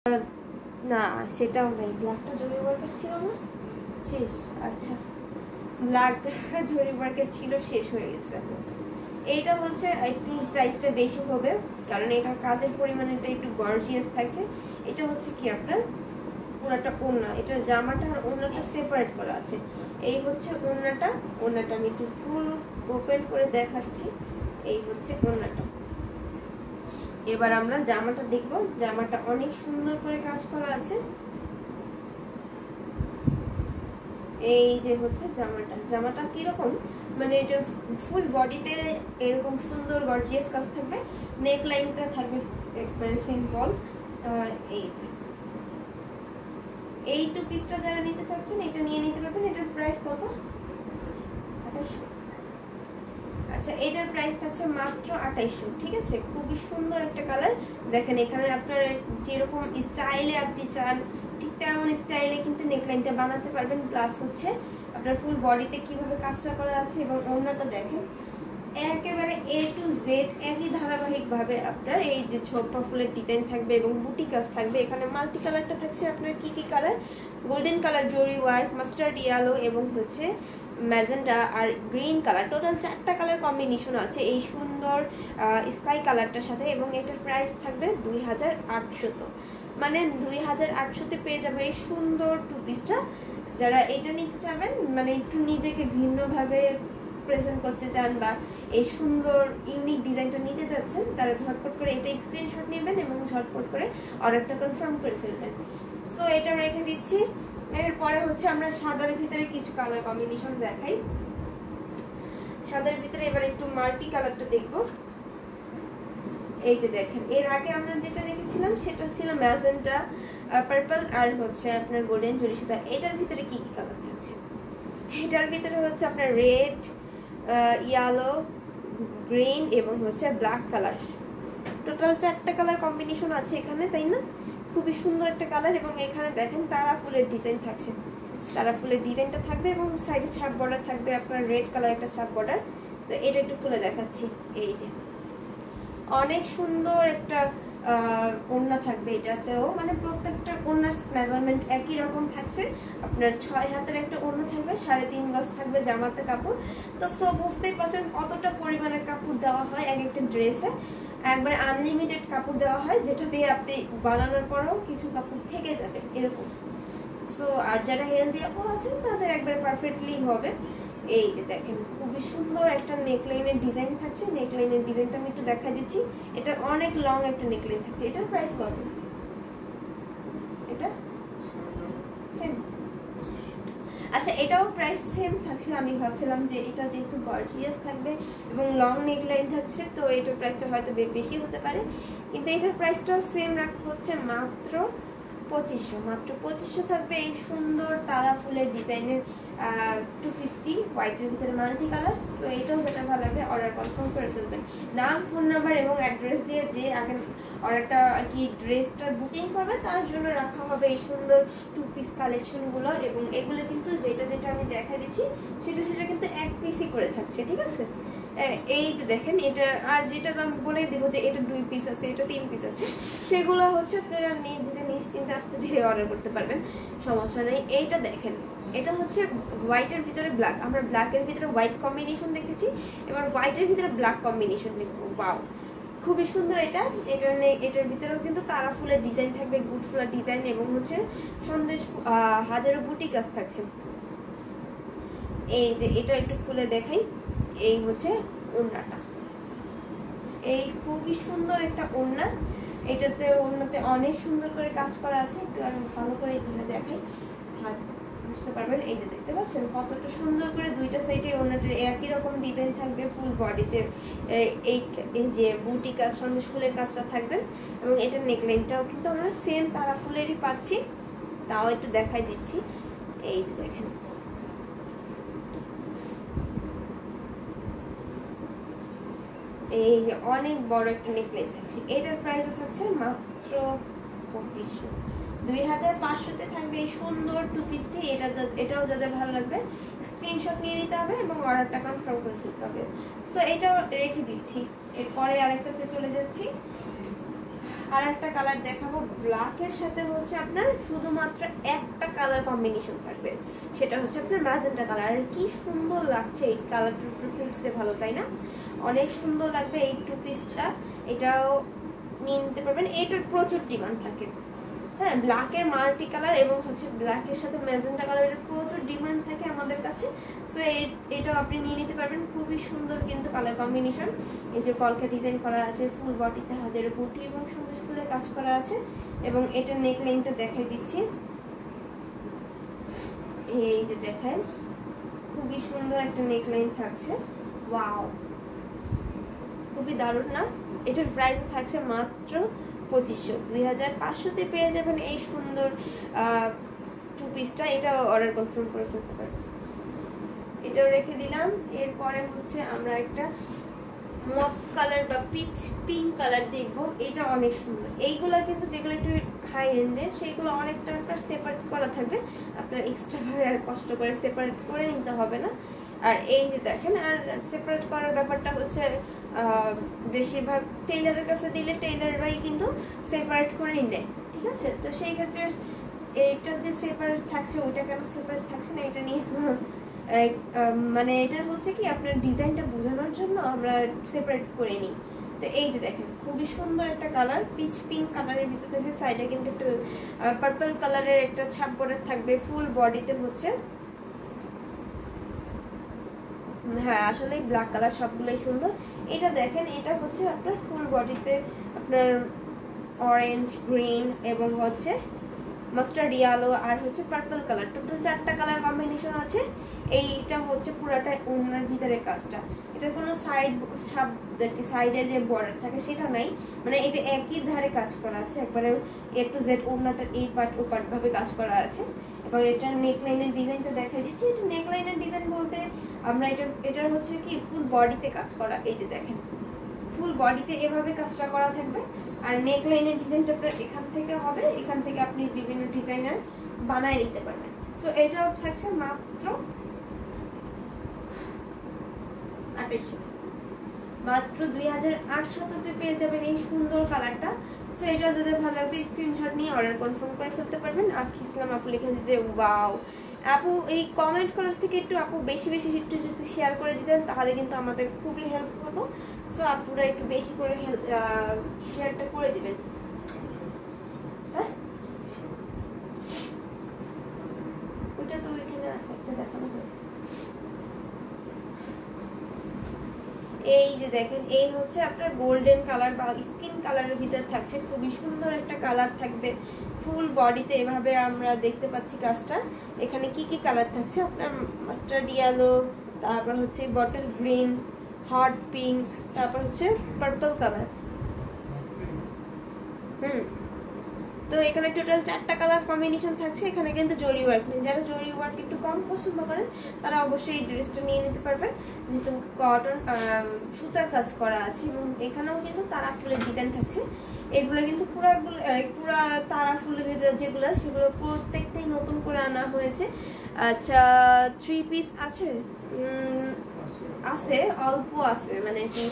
না সেটাও নাই, ব্ল্যাকটা জরি ওয়ার্কের ছিল না, শেষ। আচ্ছা ব্ল্যাক জরি ওয়ার্কের ছিল, শেষ হয়ে গেছে। এইটা হচ্ছে একটু প্রাইসটা বেশি হবে কারণ এটার কাজের পরিমাণটা একটু গর্জিয়াস থাকছে। এটা হচ্ছে কি আপনার পুরাটা ওড়না, এটার জামাটা আর ওড়নাটা সেপারেট করা আছে। এই হচ্ছে ওড়নাটা, ওড়নাটা আমি একটু ফুল ওপেন করে দেখাচ্ছি। এই হচ্ছে ওড়নাটা। এবার আমরা জামাটা দেখব। জামাটা অনেক সুন্দর করে কাজ করা আছে। এই যে হচ্ছে জামাটা, জামাটা কিরকম মানে এটা ফুল বডিতে এরকম সুন্দর গর্জিয়াস কাজ থাকবে, নেক লাইনটা থাকবে একবারে সিম্পল। এই যে এই টু পিসটা যারা নিতে চাচ্ছেন এটা নিয়ে নিতে পারবেন। এটার প্রাইস কত? 2800। আচ্ছা এটার প্রাইস থাকছে মাত্র 2800। ঠিক আছে, খুবই সুন্দর একটা কালার। দেখেন এখানে আপনার যেরকম স্টাইলে আপনি চান ঠিক তেমন স্টাইলে কিন্তু নেকলাইনটা বানাতে পারবেন। প্লাস হচ্ছে আপনার ফুল বডিতে কিভাবে কাজটা করা আছে এবং ওড়নাটা দেখেন একেবারে A to Z একই ধারাবাহিকভাবে আপনার এই যে ছোপা ফুলের ডিজাইন থাকবে এবং বুটি কাজ থাকবে। এখানে মাল্টি কালারটা থাকছে আপনার কি কি কালার, গোল্ডেন কালার জরি ওয়ার্ক, মাস্টার্ড ইয়েলো এবং হচ্ছে ম্যাজেন্ডা আর গ্রিন কালার। টোটাল 4টা কালার কম্বিনেশন আছে এই সুন্দর স্কাই কালারটার সাথে। এবং এটার প্রাইস থাকবে 2800। মানে 2800-তে পেয়ে যাবে এই সুন্দর টু পিসটা। যারা এটা নিতে চাবেন মানে একটু নিজেকে ভিন্নভাবে প্রেজেন্ট করতে চান বা এই সুন্দর ইউনিক ডিজাইনটা নিতে যাচ্ছেন তারা ঝটপট করে এটা স্ক্রিনশট নেবেন এবং ঝটপট করে অর্ডারটা কনফার্ম করে ফেলবেন। সো এটা রেখে দিচ্ছি। এরপরে হচ্ছে আমরা সাদার ভিতরে কিছু কালার কম্বিনেশন দেখাই। সাদার ভিতরে এবার একটু মাল্টি কালারটা দেখব। এই যে দেখেন এর আগে আমরা যেটা দেখেছিলাম সেটা ছিল ম্যাজেন্টা, পার্পল আর হচ্ছে আপনার গোল্ডেন জরি সুতা। এটার ভিতরে কি কি কালার থাকছে? এটার ভিতরে হচ্ছে আপনার রেড, ইয়েলো, গ্রিন এবং হচ্ছে ব্ল্যাক কালার। টোটাল 4টা কালার কম্বিনেশন আছে এখানে, তাই না? খুবই সুন্দর একটা কালার। এবং এখানে দেখেন তারা ফুলের ডিজাইন থাকছে, তারা ফুলের ডিজাইনটা থাকবে এবং সাইডে ছাপ বর্ডার থাকবে আপনার রেড কালার একটা ছাপ বর্ডার। তো এটা একটু খুলে দেখাচ্ছি। এই যে অনেক সুন্দর একটা ওড়না থাকবে এটাতেও, মানে প্রত্যেকটা ওড়নার মেজারমেন্ট একই রকম থাকছে। আপনার 6 হাতের একটা ওড়না থাকবে, 3.5 গজ থাকবে জামাতে কাপড়। তো সব বুঝতেই পারছেন কতটা পরিমাণের কাপড় দেওয়া হয় এক একটা ড্রেসে। একবার আনলিমিটেড কাপড় দেওয়া হয় যেটা দিয়ে আপনি বানানোর পরেও কিছু কাপড় থেকে যাবে এরকম। সো আর যারা হেলদি আপু আছেন তাদের একবার পারফেক্টলি হবে। এই যে দেখেন খুবই সুন্দর একটা নেকলাইনের ডিজাইন থাকছে। নেকলাইনের ডিজাইনটা আমি একটু দেখা দিচ্ছি। এটা অনেক লং একটা নেকলাইন থাকছে। এটার প্রাইস কত? এটা সেম। আচ্ছা এটাও প্রাইস সেম থাকছে। আমি ভাবছিলাম যে এটা যেহেতু গর্জিয়াস থাকবে এবং লং নেকলাইন থাকছে তো এটার প্রাইসটা হয়তো বেশি হতে পারে, কিন্তু এটার প্রাইসটাও সেম রাখা হচ্ছে মাত্র 2500। মাত্র 2500 থাকবে এই সুন্দর তারা ফুলের ডিজাইনের টু পিসটি হোয়াইটের ভিতরে মাল্টি কালার। সো এটাও যাতে ভালো লাগবে অর্ডার কনফার্ম করে ফেলবেন। নাম, ফোন নাম্বার এবং অ্যাড্রেস দিয়ে যে আগে অর্ডারটা আর কি ড্রেসটার বুকিং করবে তার জন্য রাখা হবে এই সুন্দর টু পিস কালেকশনগুলো। এবং এগুলো কিন্তু যেটা যেটা আমি দেখা দিচ্ছি সেটা কিন্তু এক পিসই করে থাকছে। ঠিক আছে, এই যে দেখেন এটা আর যেটা আমি বলে দিব যে এটা 2 পিস আছে, এটা 3 পিস আছে, সেগুলো হচ্ছে আপনারা নিশ্চিন্তে আস্তে ধীরে অর্ডার করতে পারবেন, সমস্যা নেই। এইটা দেখেন এটা হচ্ছে হোয়াইটের ভিতরে ব্ল্যাক। আমরা ব্ল্যাকের ভিতরে হোয়াইট কম্বিনেশন দেখেছি, এবার হোয়াইটের ভিতরে ব্ল্যাক কম্বিনেশন দেখবো। ওয়াও খুবই সুন্দর এটা। এটার ভিতরেও কিন্তু তারা ফুলের ডিজাইন থাকবে, গুড ফুলের ডিজাইন এবং হচ্ছে সন্দেশ হাজারো বুটি কাজ থাকছে। এই যে এটা একটু খুলে দেখাই। এই হচ্ছে ওড়নাটা, এই খুবই সুন্দর একটা ওড়না। এটাতে ওড়নাতে অনেক সুন্দর করে কাজ করা আছে। একটু আমি ভালো করে এখানে দেখাই, হাত বুঝতে পারবেন। এই যে দেখতে পাচ্ছেন কতটা সুন্দর করে দুইটা সাইডে ওড়নাটার একই রকম ডিজাইন থাকবে। ফুল বডিতে এই যে বুটি কাজ, সন্দেশ ফুলের কাজটা থাকবে। এবং এটার নেকলাইনটাও কিন্তু আমরা সেম তারা ফুলেরই পাচ্ছি, তাও একটু দেখাই দিচ্ছি। এই যে দেখেন এই যে অনেক বড় একটা নেকলেস থাকছে। এটার প্রাইস থাকছে মাত্র 2500। 2500-তে থাকবে এই সুন্দর টু পিসটি। এটাও যাদের ভালো লাগবে স্ক্রিনশট নিয়ে নিতে হবে এবং অর্ডারটা কনফার্ম করে ফেলতে হবে। সো এটাও রেখে দিচ্ছি। এরপরে আরেকটাতে চলে যাচ্ছি। আর একটা কালার দেখাবো, ব্ল্যাকের সাথে হচ্ছে আপনার শুধুমাত্র একটা কালার কম্বিনেশন থাকবে, সেটা হচ্ছে আপনার ম্যাজেন্টা কালার। আর কি সুন্দর লাগছে এই কালারটা, প্রিফারেন্সে ভালো তাই না? অনেক সুন্দর লাগবে এই টু পিসটা, এটাও নিয়ে নিতে পারবেন। এটার প্রচুর ডিমান্ড থাকে, হ্যাঁ, ব্ল্যাকের মাল্টি কালার এবং হচ্ছে ব্ল্যাকের সাথে ম্যাজেন্টা কালারের প্রচুর ডিমান্ড থাকে আমাদের কাছে। সো এটাও আপনি নিয়ে নিতে পারবেন, খুবই সুন্দর কিন্তু কালার কম্বিনেশন। এই যে কলকা ডিজাইন করা আছে, ফুল বডিতে হাজারে বুটি এবং সুন্দর ফুলের কাজ করা আছে। এবং এটার নেকলাইনটা দেখাই দিচ্ছি, এই যে দেখেন খুবই সুন্দর একটা নেকলাইন থাকছে, ওয়াও, খুবই দারুণ না? এটার প্রাইস থাকছে মাত্র 2500, 2500-তে পেয়ে যাবেন এই সুন্দর টু পিসটা। এটা অর্ডার কনফার্ম করে ফেলতে পারবেন। এটাও রেখে দিলাম। এরপরে হচ্ছে আমরা একটা মফ কালার বা পিচ পিঙ্ক কালার দেখবো, এটা অনেক সুন্দর। এইগুলা কিন্তু যেগুলো একটু হাই রেঞ্জের সেইগুলো অনেকটা আপনার সেপারেট করা থাকবে, আপনার এক্সট্রা ভাবে আর কষ্ট করে সেপারেট করে নিতে হবে না। আর এই যে দেখেন, আর সেপারেট করার ব্যাপারটা হচ্ছে বেশিরভাগ টেইলারের কাছে দিলে টেইলাররাই কিন্তু সেপারেট করেই নেয়, ঠিক আছে? তো সেই ক্ষেত্রে এইটা যে সেপারেট থাকছে ওইটা কেন সেপারেট থাকছে না এটা নিয়ে মানে এটার হচ্ছে কি আপনার ডিজাইনটা বোঝানোর জন্য আমরা সেপারেট করে নিই। তো এই যে দেখেন খুবই সুন্দর একটা কালার, পিচ পিঙ্ক কালারের ভিতর থেকে সাইডে কিন্তু একটা পার্পল কালারের একটা ছাপ বর্ডার থাকবে, ফুল বডিতে হচ্ছে, হ্যাঁ আসলে ব্ল্যাক কালার সবগুলোই সুন্দর। এটা দেখেন, এটা হচ্ছে আপনার ফুল বডিতে আপনার অরেঞ্জ, গ্রিন এবং হচ্ছে মাস্টার্ড ইয়েলো আর হচ্ছে পার্পল কালার, টোটাল 4টা কালার কম্বিনেশন আছে। এইটা হচ্ছে পুরাটা ওড়নার ভিতরের কাজটা, এটার কোনো সাইডে যে বর্ডার থাকে সেটা নাই, মানে এটা একই ধারে কাজ করা আছে, একবারে এ টু জেড ওড়নাটার এই পার্ট ও পার্ট ভাবে কাজ করা আছে। এবং এটার নেকলাইনের ডিজাইনটা দেখা দিচ্ছি। এটা নেকলাইনের ডিজাইন বলতে আমরা এটার হচ্ছে কি ফুল বডিতে কাজ করা, এই যে দেখেন ফুল বডিতে এভাবে কাজটা করা থাকবে। আর নেকলাইনের ডিজাইনটা আপনার এখান থেকে হবে, এখান থেকে আপনি বিভিন্ন ডিজাইনার বানায় নিতে পারবেন। সো এটা থাকছে মাত্র 2800, মাত্র 2800-তে পেয়ে যাবেন এই সুন্দর কালারটা। সো এটা যদি ভালো লাগবে স্ক্রিনশট নিয়ে অর্ডার কনফার্ম করে ফেলতে পারবেন। আখি ইসলাম আপু লিখেছে যে ওয়াও। আপু এই কমেন্ট করার থেকে একটু আপু বেশি বেশি একটু যদি শেয়ার করে দিতেন তাহলে কিন্তু আমাদের খুবই হেল্প হতো। সো আপুরা একটু বেশি করে শেয়ারটা করে দিবেন। হ্যাঁ ওইটা তো ওইখানে আছে, একটা দেখানো হয়েছে। এই যে দেখেন, এই হচ্ছে আপনার গোল্ডেন কালার বা স্কিন কালারের ভিতরে থাকছে, খুবই সুন্দর একটা কালার থাকবে ফুল বডিতে। এভাবে আমরা দেখতে পাচ্ছি কাজটা। এখানে কি কি কালার থাকছে আপনার, মাস্টার্ড ইয়েলো, তারপর হচ্ছে বটল গ্রিন, হট পিঙ্ক, তারপর হচ্ছে পার্পল কালার। তো এখানে টোটাল 4টা কালার কম্বিনেশন থাকছে। এখানে কিন্তু জরি ওয়ার্ক নেই, যারা জরি ওয়ার্ক একটু কম পছন্দ করেন তারা অবশ্যই এই ড্রেসটা নিয়ে নিতে পারবেন, যেহেতু কটন সুতার কাজ করা আছে। এবং এখানেও কিন্তু তারা ফুলের ডিজাইন থাকছে। এগুলো কিন্তু পুরা তারা ফুলের যেগুলো সেগুলো প্রত্যেকটাই নতুন করে আনা হয়েছে। আচ্ছা 3 পিস আছে, আছে অল্প আছে, মানে কি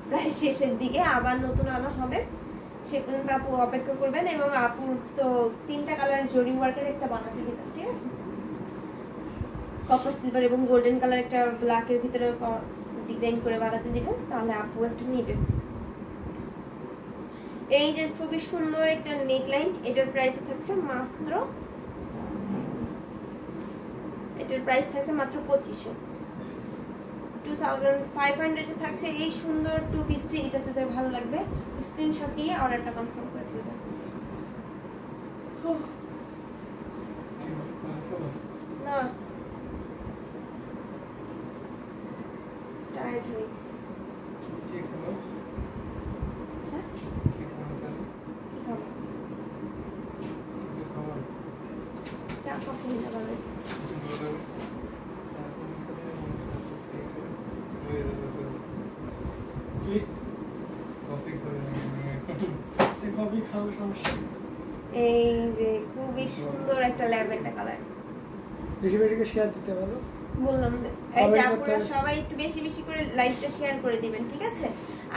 প্রায় শেষের দিকে আবার নতুন আনা হবে, সে পর্যন্ত আপু অপেক্ষা করবেন। এবং আপুর তো 3টা কালারের জরি ওয়ার্কের একটা বানাতে দিতাম, ঠিক আছে? কপার সিলভার এবং গোল্ডেন কালার একটা ব্ল্যাকের ভিতরে ডিজাইন করে বানাতে দিবেন, তাহলে আপু একটা নেবেন। এই যে খুবই সুন্দর একটা নেকলাইন, এটার প্রাইস থাকছে মাত্র 2500, 2500 থাকছে এই সুন্দর টু পিসটি। এটা যাদের ভালো লাগবে স্ক্রিনশট নিয়ে অর্ডারটা কনফার্ম করে ফেলবেন। না টায়ার্ড হয়ে গেছে। চা কফি নিতে পারবেন। এই যে খুবই সুন্দর একটা ল্যাভেন্ডার কালার, বেশি বেশি করে শেয়ার দিতে পারো বললাম। এই যে আপনারা সবাই একটু বেশি বেশি করে লাইভটা শেয়ার করে দিবেন, ঠিক আছে?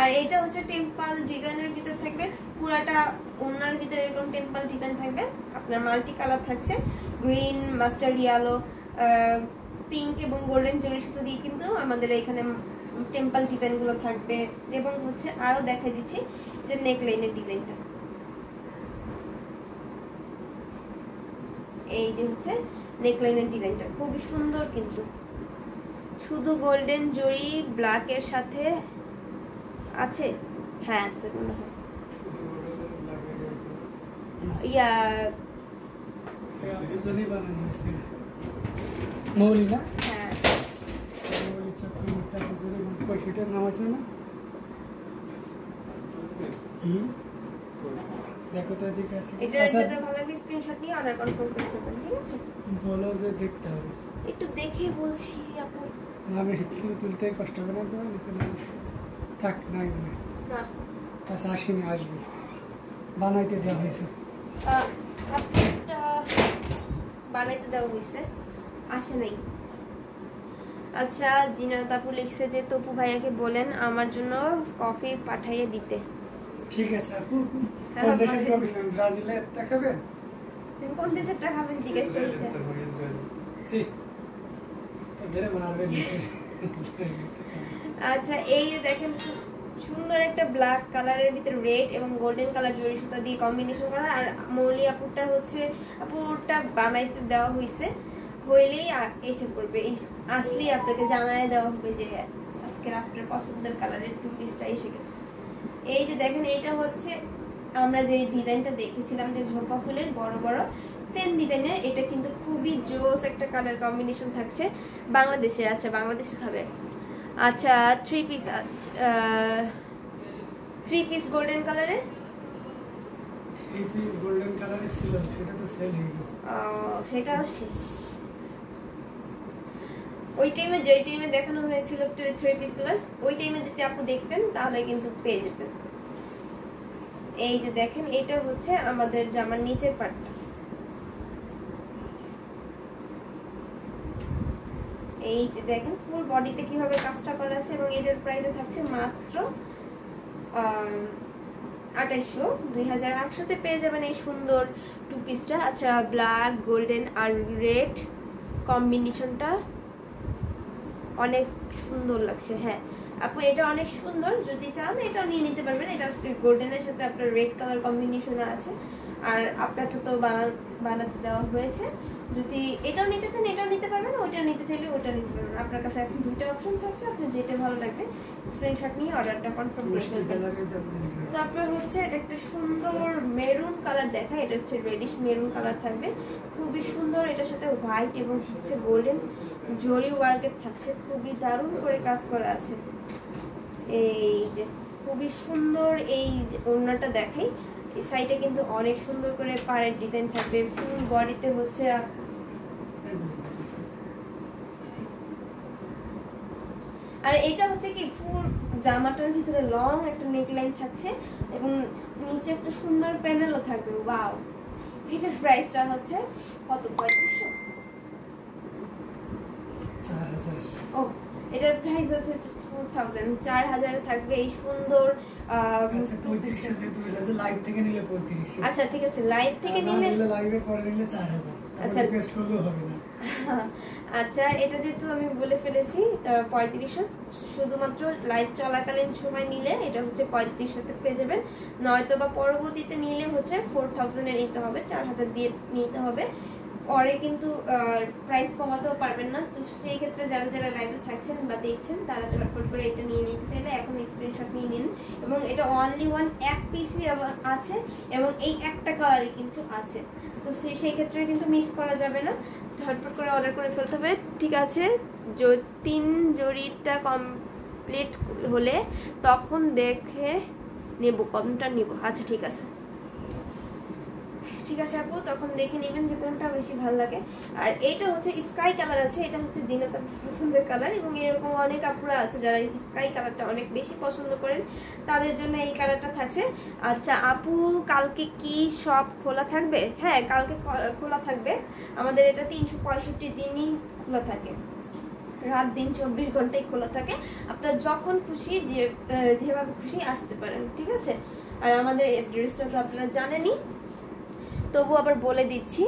আর এটা হচ্ছে টেম্পল ডিজাইনের ভিতর থাকবে, পুরাটা ওনার ভিতরে এরকম টেম্পল ডিজাইন থাকবে। আপনার মাল্টি কালার থাকছে, গ্রিন, মাস্টার্ড ইয়েলো, পিঙ্ক এবং গোল্ডেন জরি সুতো দিয়ে কিন্তু আমাদের এখানে টেম্পল ডিজাইনগুলো থাকবে। এবং হচ্ছে আরো দেখাই দিচ্ছি এটা নেকলাইনের ডিজাইনটা। এই যে হচ্ছে নেকলাইনের ডিজাইনটা খুবই সুন্দর, কিন্তু শুধু গোল্ডেন জরি ব্ল্যাকের সাথে আছে। হ্যাঁ আছে মনে হয়, ইয়া মৌলি না? হ্যাঁ মৌলি চাকরি পয়সাটার নাম আছে না? দেখো তো এদিকে আছে। এটার সাথে ভালো স্ক্রিনশট নিয়ে অর্ডার কনফার্ম করে দেবেন, ঠিক আছে? বলো যে দেখতে হবে, একটু দেখে বলছি আপু। আমি তুলতে কষ্ট হবে না তো, নিচে মানুষ থাক নাই মনে না কাছে আসেনি, আসবে, বানাইতে দেওয়া হয়েছে। আপনারটা বানাইতে দেওয়া হয়েছে, আসে নাই। আচ্ছা জিনাত আপু লিখছে যে তপু ভাইয়াকে বলেন আমার জন্য কফি পাঠিয়ে দিতে। ঠিক আছে আপু। কোন দেশের কফি খাবেন? ব্রাজিলের খাবেন? কোন দেশেরটা খাবেন জিজ্ঞেস করেছে। জি ধরে মারবে নিচে। আচ্ছা এই যে দেখেন খুব সুন্দর একটা ব্ল্যাক কালারের ভিতরে রেড এবং গোল্ডেন কালার জরি সুতা দিয়ে কম্বিনেশন করা। আর মৌলি আপুরটা হচ্ছে আপুরটা বানাইতে দেওয়া হয়েছে, হইলেই এসে পড়বে, আসলেই আপনাকে জানায় দেওয়া হবে যে আজকের আপনার পছন্দের কালারের টু পিসটা এসে গেছে। এই যে দেখেন এইটা হচ্ছে আমরা যে ডিজাইনটা দেখেছিলাম যে ঝোপা ফুলের বড় বড় সেম ডিজাইনের, এটা কিন্তু খুবই জোস একটা কালার কম্বিনেশন থাকছে। বাংলাদেশে আছে, বাংলাদেশে খাবে। আচ্ছা থ্রি পিস গোল্ডেন কালারের, থ্রি পিস গোল্ডেন কালারের ছিল, সেটা তো সেল হয়ে গেছে। সেটাও শেষ। ওই টাইমে যেই টাইমে দেখানো হয়েছিল থ্রি পিস গ্লাস, ওই টাইমে যদি আপু দেখতেন তাহলে কিন্তু পেয়ে যেতেন। এই যে দেখেন এটা হচ্ছে আমাদের জামার নিচের পার্টটা। এই যে দেখেন ফুল বডিতে কিভাবে কাজটা করা আছে এবং এটার প্রাইসে থাকছে মাত্র 2800। 2800 তে পেয়ে যাবেন এই সুন্দর টু পিসটা। আচ্ছা ব্ল্যাক, গোল্ডেন আর রেড কম্বিনেশনটা অনেক সুন্দর লাগছে। হ্যাঁ আপু এটা অনেক সুন্দর, যদি চান এটাও নিয়ে নিতে পারবেন। এটা গোল্ডেনের সাথে আপনার রেড কালার কম্বিনেশনে আছে, আর আপনারটা তো বানাতে দেওয়া হয়েছে। যদি এটাও নিতে চান এটাও নিতে পারবেন, ওইটাও নিতে চাইলে ওইটাও নিতে পারবেন। আপনার কাছে এখন দুইটা অপশন থাকছে, আপনার যেটা ভালো লাগবে স্ক্রিনশট নিয়ে অর্ডারটা কনফার্ম করে ফেলবেন। তারপর হচ্ছে একটা সুন্দর মেরুন কালার দেখা, এটা হচ্ছে রেডিশ মেরুন কালার থাকবে, খুবই সুন্দর। এটার সাথে হোয়াইট এবং হচ্ছে গোল্ডেন জরি ওয়ার্কের থাকছে, খুবই দারুণ করে কাজ করা আছে। এই যে খুবই সুন্দর এই ওড়নাটা দেখাই, এই সাইডে কিন্তু অনেক সুন্দর করে পাড়ের ডিজাইন থাকবে, ফুল বডিতে হচ্ছে। আর এটা হচ্ছে কি ফুল জামাটার ভিতরে লং একটা নেকলাইন থাকছে এবং নিচে একটা সুন্দর প্যানেলও থাকবে। ওয়াও, এটার প্রাইসটা হচ্ছে কত? 3500। ও এটার প্রাইস আছে 4000, 4000 থাকবে এই সুন্দর। লাইভ থেকে নিলে 3500। আচ্ছা ঠিক আছে, লাইভ থেকে নিলে লাইভে পরে নিলে 4000। আচ্ছা রিকোয়েস্ট করলেও হবে না। আচ্ছা এটা যেহেতু আমি বলে ফেলেছি 3500, শুধুমাত্র লাইভ চলাকালীন সময় নিলে এটা হচ্ছে 3500 পেয়ে যাবেন। নয়তো বা পরবর্তীতে নিলে হচ্ছে 4000 এ নিতে হবে, 4000 দিয়ে নিতে হবে। পরে কিন্তু প্রাইস কমাতেও পারবেন না। তো সেই ক্ষেত্রে যারা যারা লাইভে থাকছেন বা দেখছেন তারা ঝটপট করে এটা নিয়ে নিতে চাইলে এখন স্ক্রিনশট নিয়ে নিন। এবং এটা অনলি ওয়ান এক পিসই আছে এবং এই একটা কালারই কিন্তু আছে, তো সেই ক্ষেত্রে কিন্তু মিস করা যাবে না, ঝটপট করে অর্ডার করে ফেলতে হবে। ঠিক আছে, 3 জরিটা কমপ্লিট হলে তখন দেখে নেব কোনটা নিব। আচ্ছা ঠিক আছে ঠিক আছে আপু, তখন দেখে নেবেন যে কোনটা বেশি ভালো লাগে। আর এটা হচ্ছে স্কাই কালার আছে, এটা হচ্ছে জিনাতের পছন্দের কালার এবং এরকম অনেক আপুরা আছে যারা স্কাই কালারটা অনেক বেশি পছন্দ করেন, তাদের জন্য এই কালারটা থাকছে। আচ্ছা আপু কালকে কি সব খোলা থাকবে? হ্যাঁ কালকে খোলা থাকবে, আমাদের এটা 365 দিনই খোলা থাকে। রাত দিন 24 ঘন্টাই খোলা থাকে, আপনার যখন খুশি যেভাবে খুশি আসতে পারেন, ঠিক আছে। আর আমাদের অ্যাড্রেসটা তো আপনারা জানেনই, তবু আবার বলে দিচ্ছি।